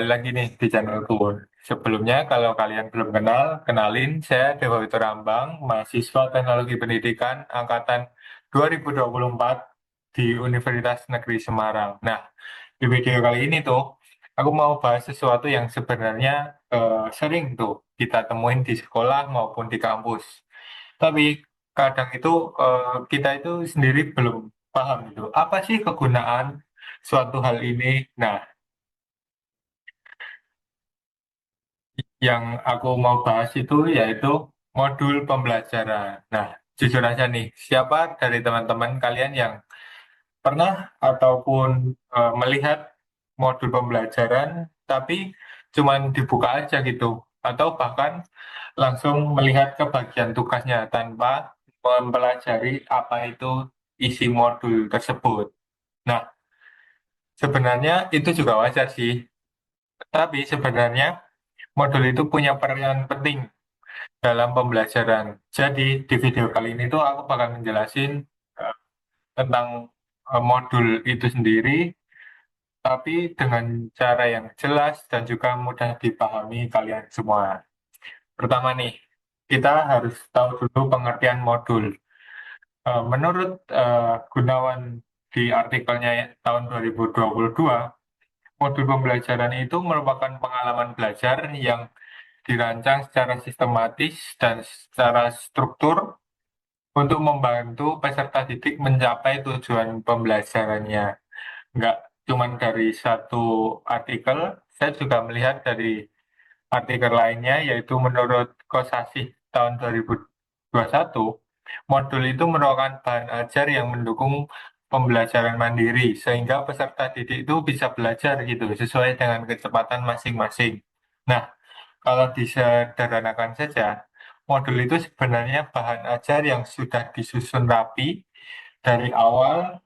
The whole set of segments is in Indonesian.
kembali lagi nih di channelku. Sebelumnya, kalau kalian belum kenal, kenalin, saya Dewa Witorambang, mahasiswa Teknologi Pendidikan Angkatan 2024 di Universitas Negeri Semarang. Nah, di video kali ini tuh, aku mau bahas sesuatu yang sebenarnya sering tuh kita temuin di sekolah maupun di kampus. Tapi kadang itu kita itu sendiri belum paham itu. Apa sih kegunaan suatu hal ini? Nah, yang aku mau bahas itu yaitu modul pembelajaran. Nah, jujur aja nih, siapa dari teman-teman kalian yang pernah ataupun melihat modul pembelajaran tapi cuman dibuka aja gitu, atau bahkan langsung melihat ke bagian tugasnya tanpa mempelajari apa itu isi modul tersebut. Nah, sebenarnya itu juga wajar sih, tapi sebenarnya modul itu punya peran penting dalam pembelajaran. Jadi di video kali ini tuh aku bakal menjelasin eh, tentang modul itu sendiri, tapi dengan cara yang jelas dan juga mudah dipahami kalian semua. Pertama nih, kita harus tahu dulu pengertian modul. Menurut Gunawan di artikelnya tahun 2022, modul pembelajaran itu merupakan pengalaman belajar yang dirancang secara sistematis dan secara struktur untuk membantu peserta didik mencapai tujuan pembelajarannya. Nggak cuma dari satu artikel, saya juga melihat dari artikel lainnya, yaitu menurut Kosasih tahun 2021, modul itu merupakan bahan ajar yang mendukung pembelajaran mandiri, sehingga peserta didik itu bisa belajar gitu, sesuai dengan kecepatan masing-masing. Nah, kalau disederhanakan saja, modul itu sebenarnya bahan ajar yang sudah disusun rapi dari awal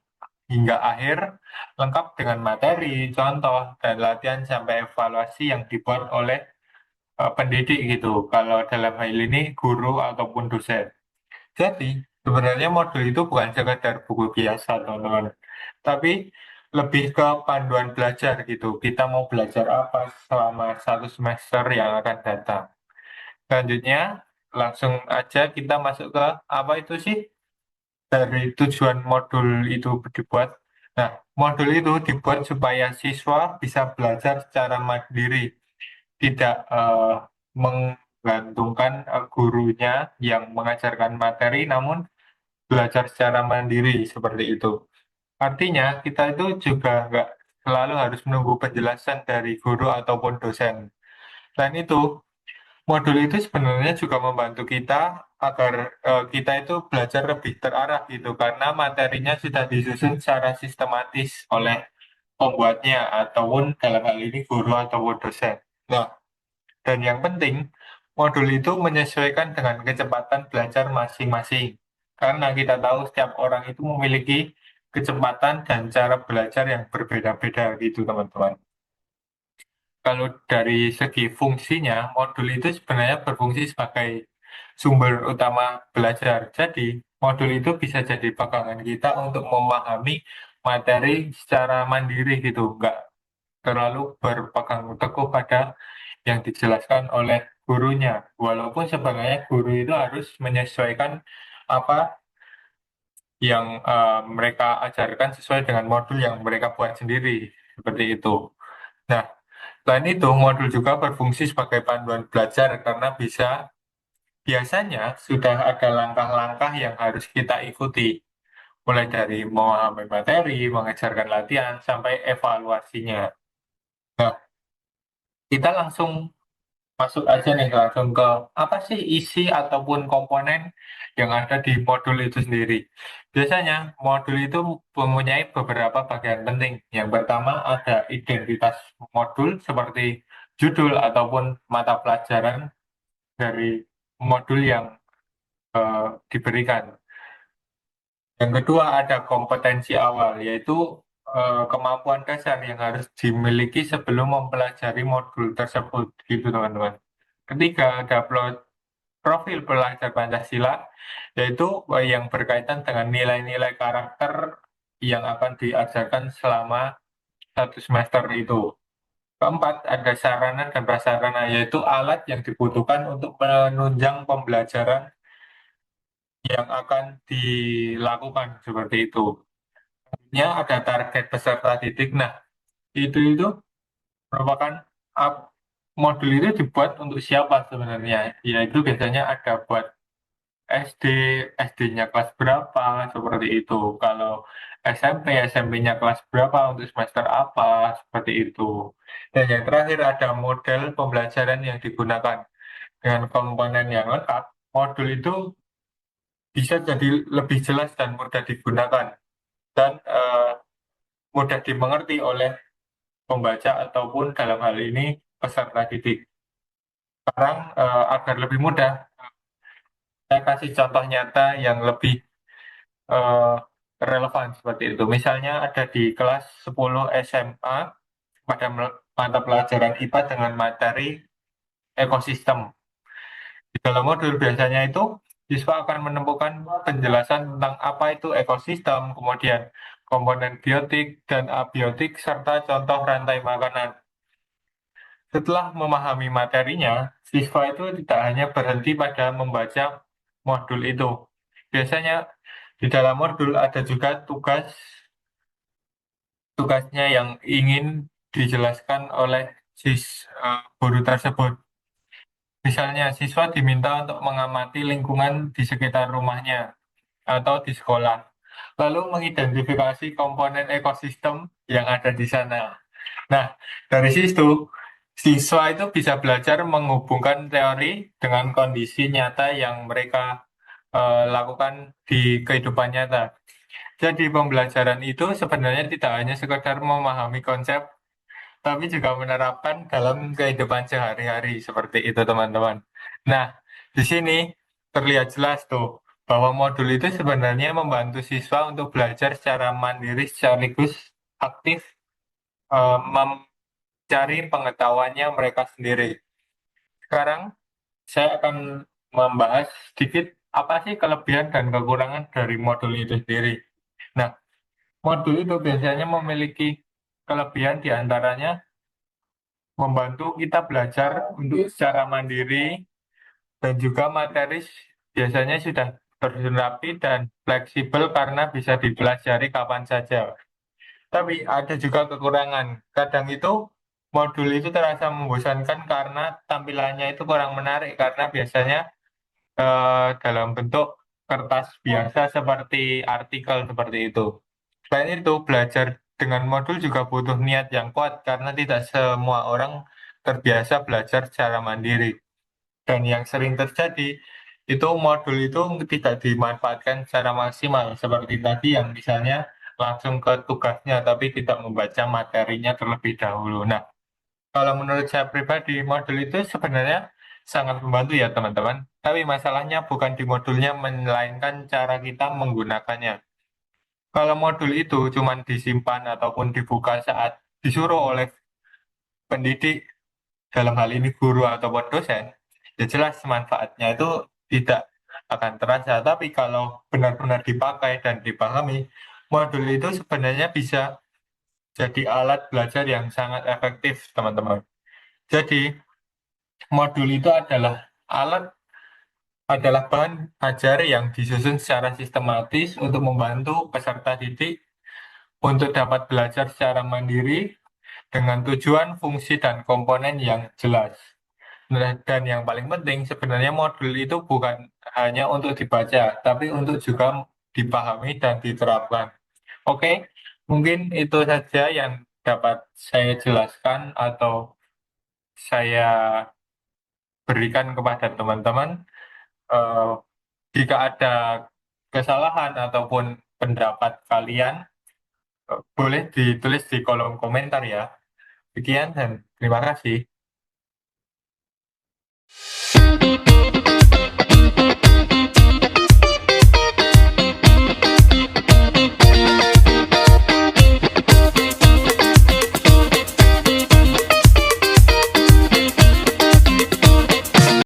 hingga akhir, lengkap dengan materi, contoh, dan latihan sampai evaluasi yang dibuat oleh pendidik gitu. Kalau dalam hal ini guru ataupun dosen. Jadi, sebenarnya modul itu bukan sekedar buku biasa, teman-teman. Tapi lebih ke panduan belajar gitu. Kita mau belajar apa selama satu semester yang akan datang. Selanjutnya, langsung aja kita masuk ke apa itu sih dari tujuan modul itu dibuat. Nah, modul itu dibuat supaya siswa bisa belajar secara mandiri, tidak menggantungkan gurunya yang mengajarkan materi, namun belajar secara mandiri seperti itu. Artinya, kita itu juga nggak selalu harus menunggu penjelasan dari guru ataupun dosen. Selain itu, modul itu sebenarnya juga membantu kita agar kita itu belajar lebih terarah gitu, karena materinya sudah disusun secara sistematis oleh pembuatnya ataupun dalam hal ini guru ataupun dosen. Nah, dan yang penting, modul itu menyesuaikan dengan kecepatan belajar masing-masing. Karena kita tahu setiap orang itu memiliki kecepatan dan cara belajar yang berbeda-beda gitu, teman-teman. Kalau dari segi fungsinya, modul itu sebenarnya berfungsi sebagai sumber utama belajar. Jadi, modul itu bisa jadi pegangan kita untuk memahami materi secara mandiri gitu, nggak terlalu berpegang teguh pada yang dijelaskan oleh gurunya. Walaupun sebenarnya guru itu harus menyesuaikan apa yang mereka ajarkan sesuai dengan modul yang mereka buat sendiri, seperti itu. Nah, selain itu, modul juga berfungsi sebagai panduan belajar karena biasanya sudah ada langkah-langkah yang harus kita ikuti, mulai dari memahami materi, mengajarkan latihan, sampai evaluasinya. Nah, kita langsung masuk aja nih langsung ke apa sih isi ataupun komponen yang ada di modul itu sendiri. Biasanya modul itu mempunyai beberapa bagian penting. Yang pertama ada identitas modul seperti judul ataupun mata pelajaran dari modul yang diberikan. Yang kedua ada kompetensi awal, yaitu kemampuan dasar yang harus dimiliki sebelum mempelajari modul tersebut, gitu teman-teman. Ketiga ada profil pelajar Pancasila, yaitu yang berkaitan dengan nilai-nilai karakter yang akan diajarkan selama satu semester itu. Keempat, ada sarana dan prasarana, yaitu alat yang dibutuhkan untuk menunjang pembelajaran yang akan dilakukan seperti itu. Ya, ada target peserta didik. Nah, itu merupakan modul itu dibuat untuk siapa sebenarnya? Yaitu biasanya ada buat SD, SD-nya kelas berapa, seperti itu. Kalau SMP, SMP-nya kelas berapa, untuk semester apa, seperti itu. Dan yang terakhir ada model pembelajaran yang digunakan. Dengan komponen yang lengkap, modul itu bisa jadi lebih jelas dan mudah digunakan. Dan mudah dimengerti oleh pembaca ataupun dalam hal ini peserta didik. Sekarang agar lebih mudah, saya kasih contoh nyata yang lebih eh, relevan seperti itu. Misalnya ada di kelas 10 SMA pada mata pelajaran IPA dengan materi ekosistem. Di dalam modul biasanya itu siswa akan menemukan penjelasan tentang apa itu ekosistem, kemudian komponen biotik dan abiotik serta contoh rantai makanan. Setelah memahami materinya, siswa itu tidak hanya berhenti pada membaca modul itu. Biasanya di dalam modul ada juga tugasnya yang ingin dijelaskan oleh guru tersebut. Misalnya, siswa diminta untuk mengamati lingkungan di sekitar rumahnya atau di sekolah, lalu mengidentifikasi komponen ekosistem yang ada di sana. Nah, dari situ, siswa itu bisa belajar menghubungkan teori dengan kondisi nyata yang mereka lakukan di kehidupan nyata. Jadi pembelajaran itu sebenarnya tidak hanya sekedar memahami konsep, tapi juga menerapkan dalam kehidupan sehari-hari seperti itu teman-teman. Nah, di sini terlihat jelas tuh bahwa modul itu sebenarnya membantu siswa untuk belajar secara mandiri sekaligus aktif mencari pengetahuannya mereka sendiri. Sekarang saya akan membahas sedikit apa sih kelebihan dan kekurangan dari modul itu sendiri. Nah, modul itu biasanya memiliki kelebihan diantaranya membantu kita belajar untuk secara mandiri dan juga materi biasanya sudah tersusun rapi dan fleksibel karena bisa dipelajari kapan saja. Tapi ada juga kekurangan. Kadang itu modul itu terasa membosankan karena tampilannya itu kurang menarik karena biasanya dalam bentuk kertas biasa seperti artikel seperti itu. Selain itu, belajar dengan modul juga butuh niat yang kuat karena tidak semua orang terbiasa belajar secara mandiri. Dan yang sering terjadi, itu modul itu tidak dimanfaatkan secara maksimal. Seperti tadi yang misalnya langsung ke tugasnya, tapi tidak membaca materinya terlebih dahulu. Nah, kalau menurut saya pribadi, modul itu sebenarnya sangat membantu ya teman-teman. Tapi masalahnya bukan di modulnya, melainkan cara kita menggunakannya. Kalau modul itu cuma disimpan ataupun dibuka saat disuruh oleh pendidik, dalam hal ini guru ataupun dosen, ya jelas manfaatnya itu tidak akan terasa. Tapi kalau benar-benar dipakai dan dipahami, modul itu sebenarnya bisa jadi alat belajar yang sangat efektif, teman-teman. Jadi, modul itu alat adalah bahan ajar yang disusun secara sistematis untuk membantu peserta didik untuk dapat belajar secara mandiri dengan tujuan, fungsi, dan komponen yang jelas. Nah, dan yang paling penting sebenarnya modul itu bukan hanya untuk dibaca, tapi untuk juga dipahami dan diterapkan. Oke, mungkin itu saja yang dapat saya jelaskan atau saya berikan kepada teman-teman. Eh, Jika ada kesalahan ataupun pendapat kalian, boleh ditulis di kolom komentar ya. Sekian dan terima kasih.